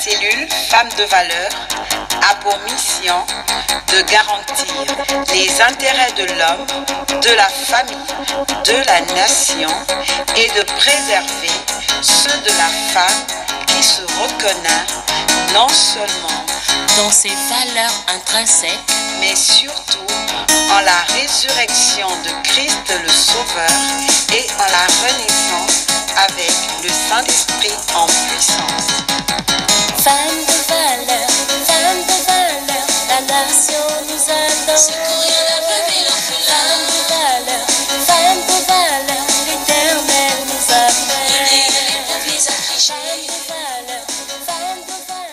cellule Femmes de valeur a pour mission de garantir les intérêts de l'homme, de la famille, de la nation et de préserver ceux de la femme qui se reconnaît non seulement dans ses valeurs intrinsèques, mais surtout en la résurrection de Christ le Sauveur et en la renaissance avec le Saint-Esprit en puissance. Femme de valeur, la nation nous adore. Secourir la veuve et l'orphelin. Femme de valeur, l'Éternel nous appelle. L'Église à Christ. Femme de valeur.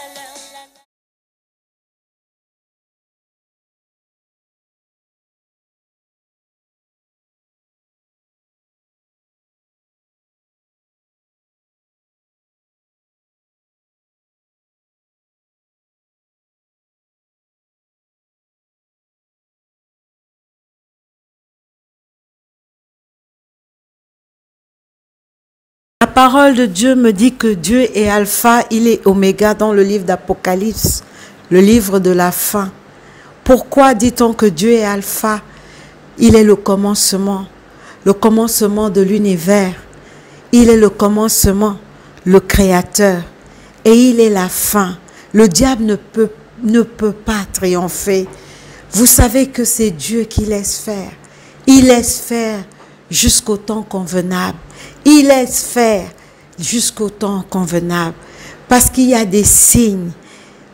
La parole de Dieu me dit que Dieu est alpha, il est oméga dans le livre d'Apocalypse, le livre de la fin. Pourquoi dit-on que Dieu est alpha? Il est le commencement de l'univers. Il est le commencement, le créateur. Et il est la fin. Le diable ne peut pas triompher. Vous savez que c'est Dieu qui laisse faire. Il laisse faire jusqu'au temps convenable. Il laisse faire jusqu'au temps convenable. Parce qu'il y a des signes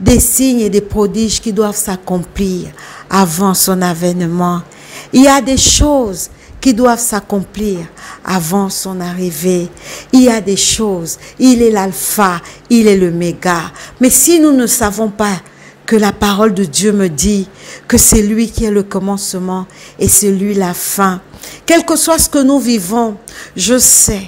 et des prodiges qui doivent s'accomplir avant son avènement. Il y a des choses qui doivent s'accomplir avant son arrivée. Il y a des choses. Il est l'alpha, il est l'oméga. Mais si nous ne savons pas que la parole de Dieu me dit que c'est lui qui est le commencement et c'est lui la fin. Quel que soit ce que nous vivons, je sais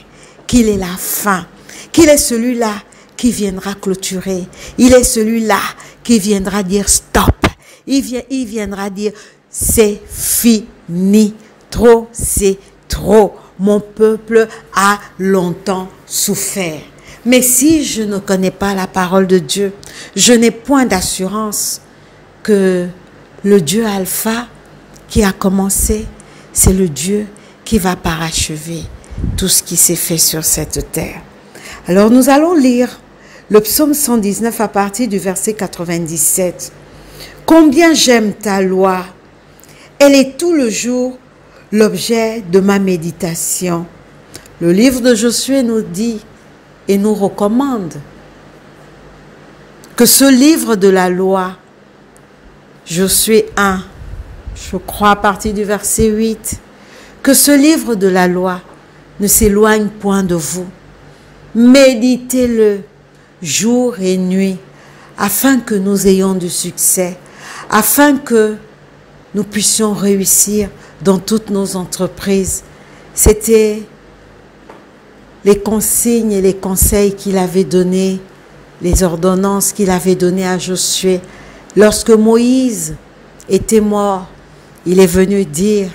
qu'il est la fin, qu'il est celui-là qui viendra clôturer. Il est celui-là qui viendra dire stop. Il viendra dire c'est fini, trop c'est trop. Mon peuple a longtemps souffert. Mais si je ne connais pas la parole de Dieu, je n'ai point d'assurance que le Dieu alpha qui a commencé, c'est le Dieu qui va parachever tout ce qui s'est fait sur cette terre. Alors nous allons lire le psaume 119 à partir du verset 97. Combien j'aime ta loi, elle est tout le jour l'objet de ma méditation. Le livre de Josué nous dit et nous recommande que ce livre de la loi, Josué 1, je crois à partir du verset 8, que ce livre de la loi ne s'éloigne point de vous. Méditez-le jour et nuit, afin que nous ayons du succès, afin que nous puissions réussir dans toutes nos entreprises. C'était les consignes et les conseils qu'il avait donnés, les ordonnances qu'il avait données à Josué. Lorsque Moïse était mort, il est venu dire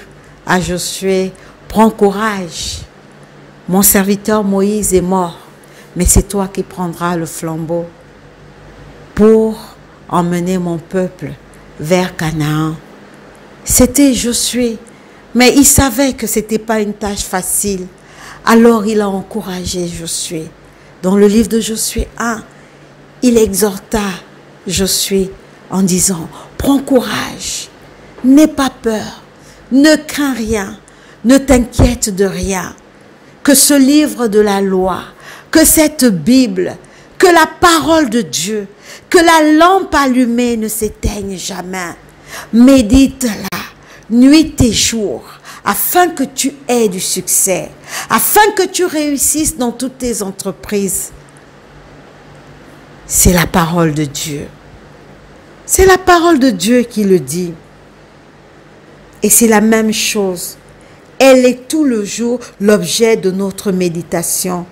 à Josué, prends courage, mon serviteur Moïse est mort, mais c'est toi qui prendras le flambeau pour emmener mon peuple vers Canaan. C'était Josué, mais il savait que ce n'était pas une tâche facile. Alors il a encouragé Josué. Dans le livre de Josué 1, il exhorta Josué en disant, prends courage, n'aie pas peur, ne crains rien, ne t'inquiète de rien. Que ce livre de la loi, que cette Bible, que la parole de Dieu, que la lampe allumée ne s'éteigne jamais. Médite-la, nuit et jour, afin que tu aies du succès, afin que tu réussisses dans toutes tes entreprises. C'est la parole de Dieu. C'est la parole de Dieu qui le dit. Et c'est la même chose. Elle est tout le jour l'objet de notre méditation.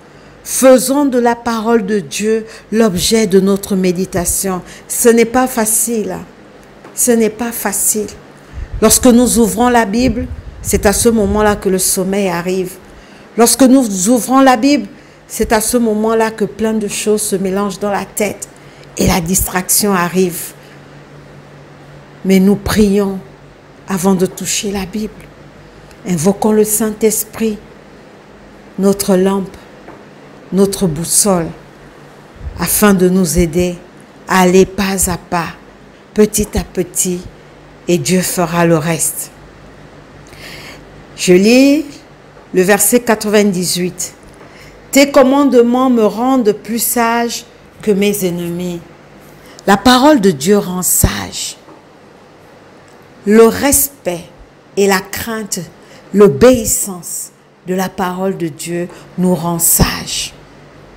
Faisons de la parole de Dieu l'objet de notre méditation. Ce n'est pas facile. Ce n'est pas facile. Lorsque nous ouvrons la Bible, c'est à ce moment-là que le sommeil arrive. Lorsque nous ouvrons la Bible, c'est à ce moment-là que plein de choses se mélangent dans la tête et la distraction arrive. Mais nous prions avant de toucher la Bible. Invoquons le Saint-Esprit, notre lampe, notre boussole, afin de nous aider à aller pas à pas, petit à petit, et Dieu fera le reste. Je lis le verset 98. Tes commandements me rendent plus sage que mes ennemis. La parole de Dieu rend sage. Le respect et la crainte, l'obéissance de la parole de Dieu nous rend sages.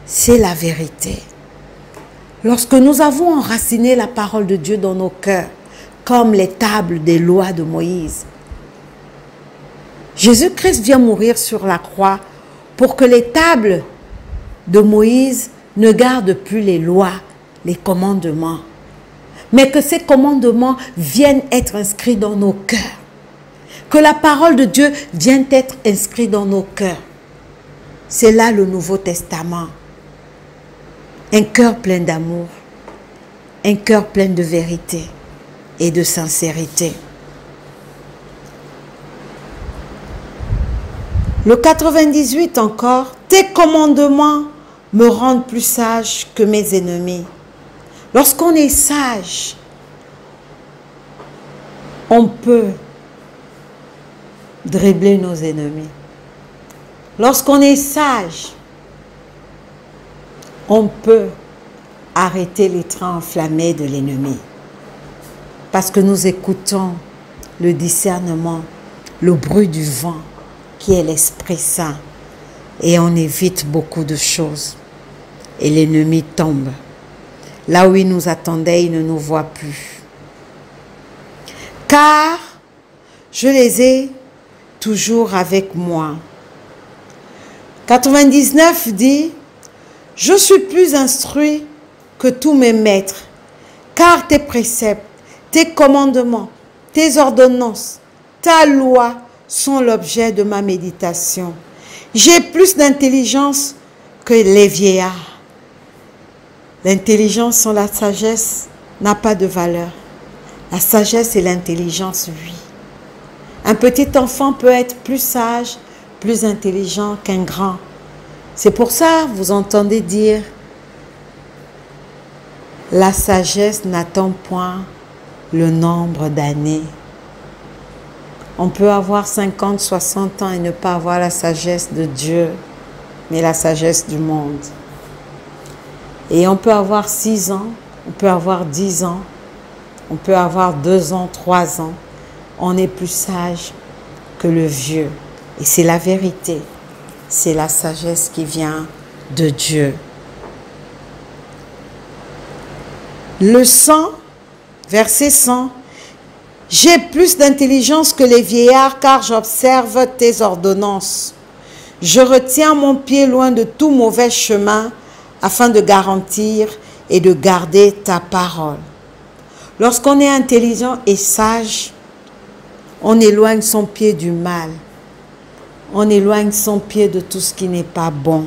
C'est la vérité. Lorsque nous avons enraciné la parole de Dieu dans nos cœurs, comme les tables des lois de Moïse, Jésus-Christ vient mourir sur la croix pour que les tables de Moïse ne gardent plus les lois, les commandements, mais que ces commandements viennent être inscrits dans nos cœurs. Que la parole de Dieu vienne être inscrite dans nos cœurs. C'est là le Nouveau Testament. Un cœur plein d'amour, un cœur plein de vérité et de sincérité. Le 98 encore, tes commandements me rendent plus sage que mes ennemis. Lorsqu'on est sage, on peut dribbler nos ennemis. Lorsqu'on est sage, on peut arrêter les trains enflammés de l'ennemi. Parce que nous écoutons le discernement, le bruit du vent, qui est l'Esprit Saint. Et on évite beaucoup de choses. Et l'ennemi tombe. Là où il nous attendait, il ne nous voit plus. Car je les ai toujours avec moi. 99 dit, je suis plus instruit que tous mes maîtres, car tes préceptes, tes commandements, tes ordonnances, ta loi sont l'objet de ma méditation. J'ai plus d'intelligence que les vieillards. L'intelligence sans la sagesse n'a pas de valeur. La sagesse et l'intelligence, oui. Un petit enfant peut être plus sage, plus intelligent qu'un grand. C'est pour ça que vous entendez dire la sagesse n'attend point le nombre d'années. On peut avoir 50, 60 ans et ne pas avoir la sagesse de Dieu, mais la sagesse du monde. Et on peut avoir 6 ans, on peut avoir 10 ans, on peut avoir 2 ans, 3 ans. On est plus sage que le vieux. Et c'est la vérité. C'est la sagesse qui vient de Dieu. Le 100, verset 100. J'ai plus d'intelligence que les vieillards, car j'observe tes ordonnances. Je retiens mon pied loin de tout mauvais chemin, afin de garantir et de garder ta parole. Lorsqu'on est intelligent et sage, on éloigne son pied du mal. On éloigne son pied de tout ce qui n'est pas bon.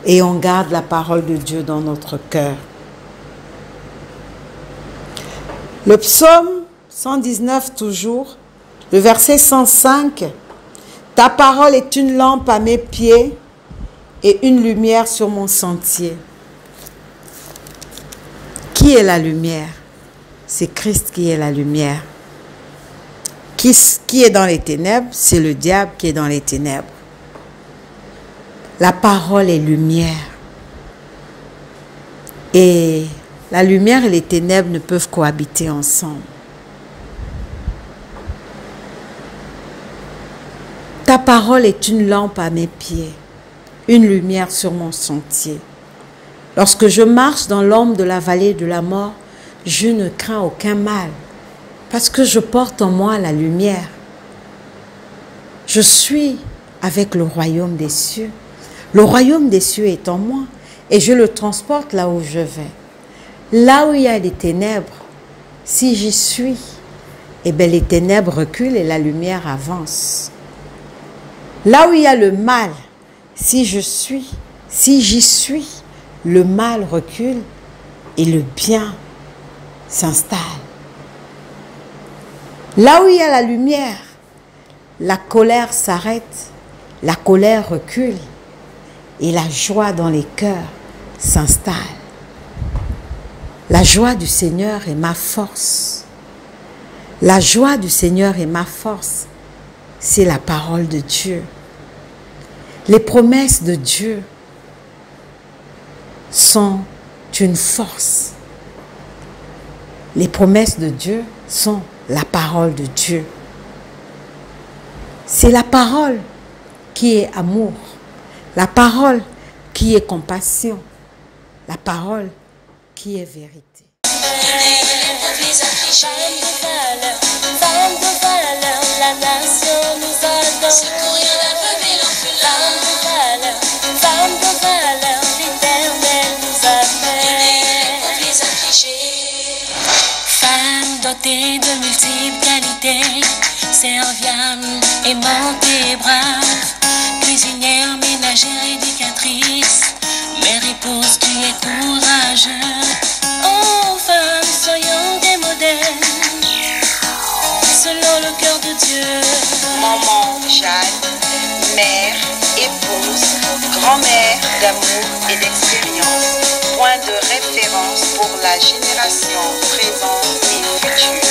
Et on garde la parole de Dieu dans notre cœur. Le psaume 119 toujours, le verset 105. Ta parole est une lampe à mes pieds et une lumière sur mon sentier. Qui est la lumière? C'est Christ qui est la lumière. Qui est dans les ténèbres? C'est le diable qui est dans les ténèbres. La parole est lumière. Et la lumière et les ténèbres ne peuvent cohabiter ensemble. Ta parole est une lampe à mes pieds, une lumière sur mon sentier. Lorsque je marche dans l'ombre de la vallée de la mort, je ne crains aucun mal, parce que je porte en moi la lumière. Je suis avec le royaume des cieux. Le royaume des cieux est en moi, et je le transporte là où je vais. Là où il y a des ténèbres, si j'y suis, eh bien les ténèbres reculent et la lumière avance. Là où il y a le mal, si j'y suis, le mal recule et le bien s'installe. Là où il y a la lumière, la colère s'arrête, la colère recule et la joie dans les cœurs s'installe. La joie du Seigneur est ma force. La joie du Seigneur est ma force. C'est la parole de Dieu. Les promesses de Dieu sont une force. Les promesses de Dieu sont la parole de Dieu. C'est la parole qui est amour, la parole qui est compassion, la parole qui est vérité. Femme de valeur, la nation nous adore. Femme de valeur, l'Éternel nous appelle. Femme dotée de multiples qualités, serviable, aimante et brave, cuisinière, ménagère, éducatrice, mère, épouse, tu es courageux. Oh femme, soyons des modèles selon le cœur de Dieu. Maman Jeanne, mère, épouse, grand-mère d'amour et d'expérience, point de référence pour la génération présente et future.